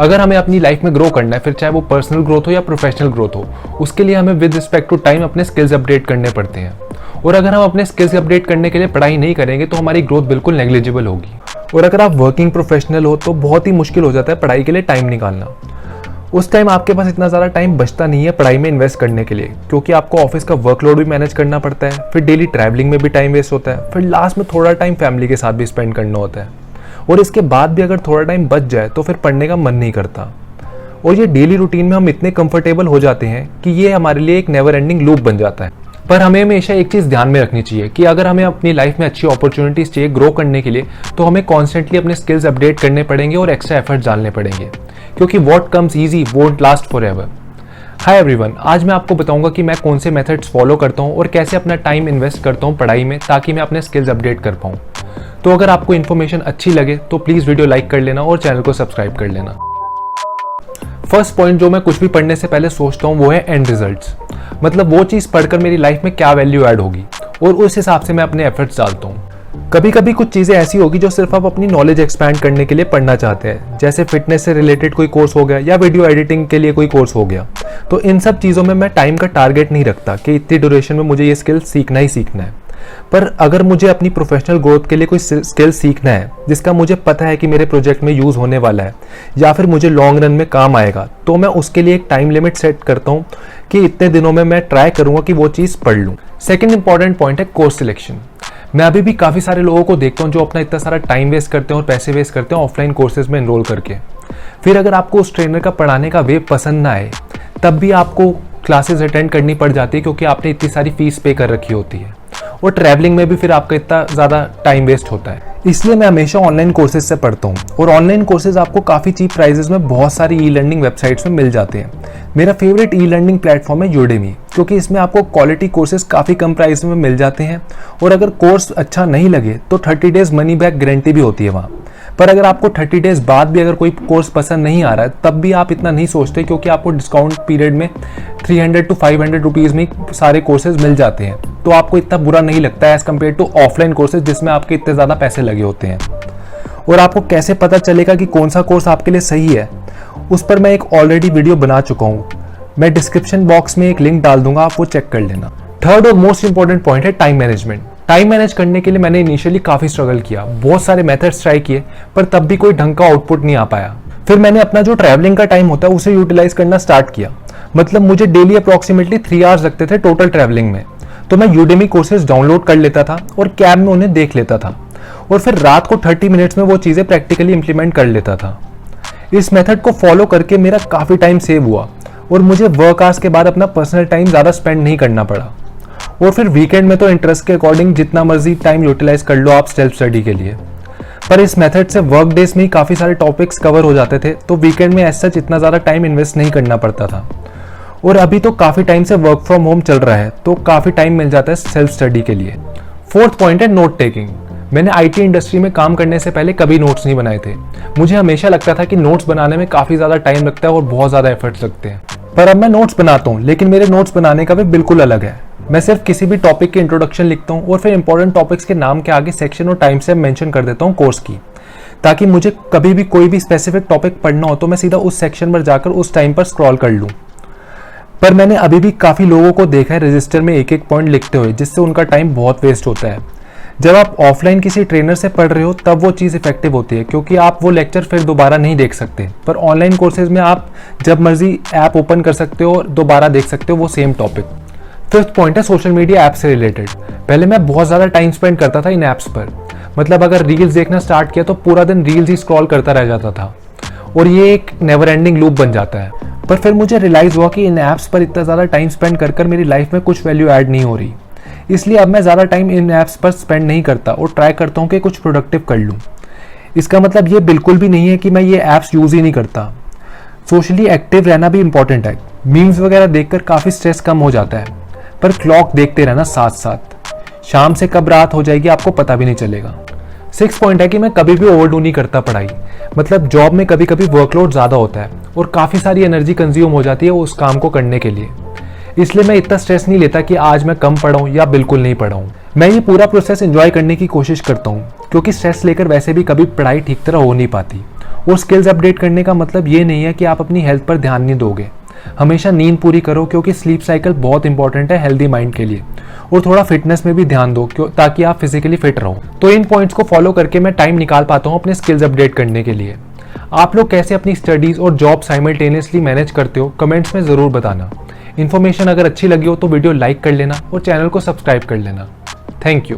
अगर हमें अपनी लाइफ में ग्रो करना है, फिर चाहे वो पर्सनल ग्रोथ हो या प्रोफेशनल ग्रोथ हो, उसके लिए हमें विद रिस्पेक्ट टू टाइम अपने स्किल्स अपडेट करने पड़ते हैं। और अगर हम अपने स्किल्स अपडेट करने के लिए पढ़ाई नहीं करेंगे तो हमारी ग्रोथ बिल्कुल नेग्लिजिबल होगी। और अगर आप वर्किंग प्रोफेशनल हो तो बहुत ही मुश्किल हो जाता है पढ़ाई के लिए टाइम निकालना। उस टाइम आपके पास इतना ज़्यादा टाइम बचता नहीं है पढ़ाई में इन्वेस्ट करने के लिए, क्योंकि आपको ऑफिस का वर्कलोड भी मैनेज करना पड़ता है, फिर डेली ट्रैवलिंग में भी टाइम वेस्ट होता है, फिर लास्ट में थोड़ा टाइम फैमिली के साथ भी स्पेंड करना होता है। और इसके बाद भी अगर थोड़ा टाइम बच जाए तो फिर पढ़ने का मन नहीं करता। और ये डेली रूटीन में हम इतने कंफर्टेबल हो जाते हैं कि ये हमारे लिए एक नेवर एंडिंग लूप बन जाता है। पर हमें हमेशा एक चीज़ ध्यान में रखनी चाहिए कि अगर हमें अपनी लाइफ में अच्छी अपॉर्चुनिटीज़ चाहिए ग्रो करने के लिए, तो हमें कॉन्स्टेंटली अपने स्किल्स अपडेट करने पड़ेंगे और एक्स्ट्रा एफर्ट डालने पड़ेंगे, क्योंकि what comes easy won't last for ever. Hi everyone, आज मैं आपको बताऊंगा कि मैं कौन से मेथड्स फॉलो करता हूं और कैसे अपना टाइम इन्वेस्ट करता हूं पढ़ाई में, ताकि मैं अपने स्किल्स अपडेट कर पाऊं। तो अगर आपको इन्फॉर्मेशन अच्छी लगे तो प्लीज़ वीडियो लाइक कर लेना और चैनल को सब्सक्राइब कर लेना। फर्स्ट पॉइंट जो मैं कुछ भी पढ़ने से पहले सोचता हूँ वो है एंड रिजल्ट्स। मतलब वो चीज़ पढ़कर मेरी लाइफ में क्या वैल्यू ऐड होगी, और उस हिसाब से मैं अपने एफर्ट्स डालता हूँ। कभी कभी कुछ चीज़ें ऐसी होगी जो सिर्फ आप अपनी नॉलेज एक्सपैंड करने के लिए पढ़ना चाहते हैं, जैसे फिटनेस से रिलेटेड कोई कोर्स हो गया या वीडियो एडिटिंग के लिए कोई कोर्स हो गया। तो इन सब चीज़ों में मैं टाइम का टारगेट नहीं रखता कि इतनी ड्यूरेशन में मुझे ये स्किल सीखना ही सीखना है। पर अगर मुझे अपनी प्रोफेशनल ग्रोथ के लिए कोई स्किल सीखना है जिसका मुझे पता है कि मेरे प्रोजेक्ट में यूज़ होने वाला है या फिर मुझे लॉन्ग रन में काम आएगा, तो मैं उसके लिए एक टाइम लिमिट सेट करता हूँ कि इतने दिनों में मैं ट्राई करूँगा कि वो चीज़ पढ़ लूँ। सेकेंड इंपॉर्टेंट पॉइंट है कोर्स सिलेक्शन। मैं अभी भी काफ़ी सारे लोगों को देखता हूँ जो अपना इतना सारा टाइम वेस्ट करते हैं और पैसे वेस्ट करते हैं ऑफलाइन कोर्सेज में एनरोल करके। फिर अगर आपको उस ट्रेनर का पढ़ाने का वे पसंद ना आए तब भी आपको क्लासेस अटेंड करनी पड़ जाती है, क्योंकि आपने इतनी सारी फीस पे कर रखी होती है, और ट्रैवलिंग में भी फिर आपका इतना ज़्यादा टाइम वेस्ट होता है। इसलिए मैं हमेशा ऑनलाइन कोर्सेज से पढ़ता हूँ, और ऑनलाइन कोर्सेज आपको काफ़ी चीप प्राइजेस में बहुत सारी ई लर्निंग वेबसाइट्स में मिल जाते हैं। मेरा फेवरेट ई लर्निंग प्लेटफॉर्म है यूडेमी, क्योंकि इसमें आपको क्वालिटी कोर्सेज काफ़ी कम प्राइस में मिल जाते हैं, और अगर कोर्स अच्छा नहीं लगे तो 30 डेज मनी बैक गारंटी भी होती है वहाँ। पर अगर आपको 30 डेज बाद भी अगर कोई कोर्स पसंद नहीं आ रहा है तब भी आप इतना नहीं सोचते, क्योंकि आपको डिस्काउंट पीरियड में 300 to 500 रुपीज़ में सारे कोर्सेज मिल जाते हैं, तो आपको इतना बुरा नहीं लगता है as compare to offline courses जिसमें आपके इतने ज़्यादा पैसे लगे होते हैं। और आपको कैसे पता चलेगा कि कौन सा कोर्स आपके लिए सही है, उस पर मैं एक ऑलरेडी वीडियो बना चुका हूँ। मैं डिस्क्रिप्शन बॉक्स में एक लिंक डाल दूंगा, आप वो चेक कर लेना। थर्ड और मोस्ट इंपॉर्टेंट पॉइंट है टाइम मैनेजमेंट। टाइम मैनेज करने के लिए मैंने इनिशियली काफ़ी स्ट्रगल किया, बहुत सारे मेथड्स ट्राई किए, पर तब भी कोई ढंग का आउटपुट नहीं आ पाया। फिर मैंने अपना जो ट्रैवलिंग का टाइम होता है उसे यूटिलाइज करना स्टार्ट किया। मतलब मुझे डेली अप्रॉक्सीमेटली 3 आवर्स लगते थे टोटल ट्रैवलिंग में, तो मैं यूडेमी कोर्सेज डाउनलोड कर लेता था और कैब में उन्हें देख लेता था, और फिर रात को 30 मिनट्स में वो चीज़ें प्रैक्टिकली इंप्लीमेंट कर लेता था। इस मेथड को फॉलो करके मेरा काफ़ी टाइम सेव हुआ, और मुझे वर्क आवर्स के बाद अपना पर्सनल टाइम ज़्यादा स्पेंड नहीं करना पड़ा। और फिर वीकेंड में तो इंटरेस्ट के अकॉर्डिंग जितना मर्जी टाइम यूटिलाइज कर लो आप सेल्फ स्टडी के लिए। पर इस मेथड से वर्क डेज में ही काफ़ी सारे टॉपिक्स कवर हो जाते थे, तो वीकेंड में ऐसा इतना ज़्यादा टाइम इन्वेस्ट नहीं करना पड़ता था। और अभी तो काफ़ी टाइम से वर्क फ्रॉम होम चल रहा है, तो काफ़ी टाइम मिल जाता है सेल्फ स्टडी के लिए। फोर्थ पॉइंट है नोट टेकिंग। मैंने आईटी इंडस्ट्री में काम करने से पहले कभी नोट्स नहीं बनाए थे। मुझे हमेशा लगता था कि नोट्स बनाने में काफ़ी ज़्यादा टाइम लगता है और बहुत ज़्यादा एफर्ट्स लगते हैं। पर अब मैं नोट्स बनाता हूँ, लेकिन मेरे नोट्स बनाने का भी बिल्कुल अलग है। मैं सिर्फ किसी भी टॉपिक की इंट्रोडक्शन लिखता हूँ और फिर इंपॉर्टेंट टॉपिक्स के नाम के आगे सेक्शन और टाइम से मेंशन कर देता हूँ कोर्स की, ताकि मुझे कभी भी कोई भी स्पेसिफिक टॉपिक पढ़ना हो तो मैं सीधा उस सेक्शन पर जाकर उस टाइम पर स्क्रॉल कर लूँ। पर मैंने अभी भी काफ़ी लोगों को देखा है रजिस्टर में एक एक पॉइंट लिखते हुए, जिससे उनका टाइम बहुत वेस्ट होता है। जब आप ऑफलाइन किसी ट्रेनर से पढ़ रहे हो तब वो चीज़ इफेक्टिव होती है, क्योंकि आप वो लेक्चर फिर दोबारा नहीं देख सकते। पर ऑनलाइन कोर्सेज में आप जब मर्जी ऐप ओपन कर सकते हो और दोबारा देख सकते हो वो सेम टॉपिक। फिफ्थ पॉइंट है सोशल मीडिया ऐप से रिलेटेड। पहले मैं बहुत ज़्यादा टाइम स्पेंड करता था इन ऐप्स पर। मतलब अगर रील्स देखना स्टार्ट किया तो पूरा दिन रील्स ही स्क्रॉल करता रह जाता था, और ये एक नेवर एंडिंग लूप बन जाता है। पर फिर मुझे रियलाइज़ हुआ कि इन ऐप्स पर इतना ज़्यादा टाइम स्पेंड कर मेरी लाइफ में कुछ वैल्यू ऐड नहीं हो रही। इसलिए अब मैं ज़्यादा टाइम इन ऐप्स पर स्पेंड नहीं करता और ट्राई करता हूँ कि कुछ प्रोडक्टिव कर लूँ। इसका मतलब ये बिल्कुल भी नहीं है कि मैं ये ऐप्स यूज़ ही नहीं करता। सोशली एक्टिव रहना भी इंपॉर्टेंट है। मीम्स वगैरह देखकर काफ़ी स्ट्रेस कम हो जाता है, पर क्लॉक देखते रहना साथ साथ। शाम से कब रात हो जाएगी आपको पता भी नहीं चलेगा। 6 पॉइंट है कि मैं कभी भी ओवरडू नहीं करता पढ़ाई। मतलब जॉब में कभी कभी वर्कलोड ज़्यादा होता है और काफ़ी सारी एनर्जी कंज्यूम हो जाती है उस काम को करने के लिए। इसलिए मैं इतना स्ट्रेस नहीं लेता कि आज मैं कम पढ़ाऊँ या बिल्कुल नहीं पढ़ाऊँ। मैं ये पूरा प्रोसेस एंजॉय करने की कोशिश करता हूँ, क्योंकि स्ट्रेस लेकर वैसे भी कभी पढ़ाई ठीक तरह हो नहीं पाती। और स्किल्स अपडेट करने का मतलब ये नहीं है कि आप अपनी हेल्थ पर ध्यान नहीं दोगे। हमेशा नींद पूरी करो, क्योंकि स्लीप साइकिल बहुत इंपॉर्टेंट है हेल्दी माइंड के लिए। और थोड़ा फिटनेस में भी ध्यान दो, ताकि आप फिजिकली फिट रहो। तो इन पॉइंट्स को फॉलो करके मैं टाइम निकाल पाता हूँ अपने स्किल्स अपडेट करने के लिए। आप लोग कैसे अपनी स्टडीज और जॉब साइमल्टेनियसली मैनेज करते हो, कमेंट्स में ज़रूर बताना। इन्फॉर्मेशन अगर अच्छी लगी हो तो वीडियो लाइक कर लेना और चैनल को सब्सक्राइब कर लेना। Thank you.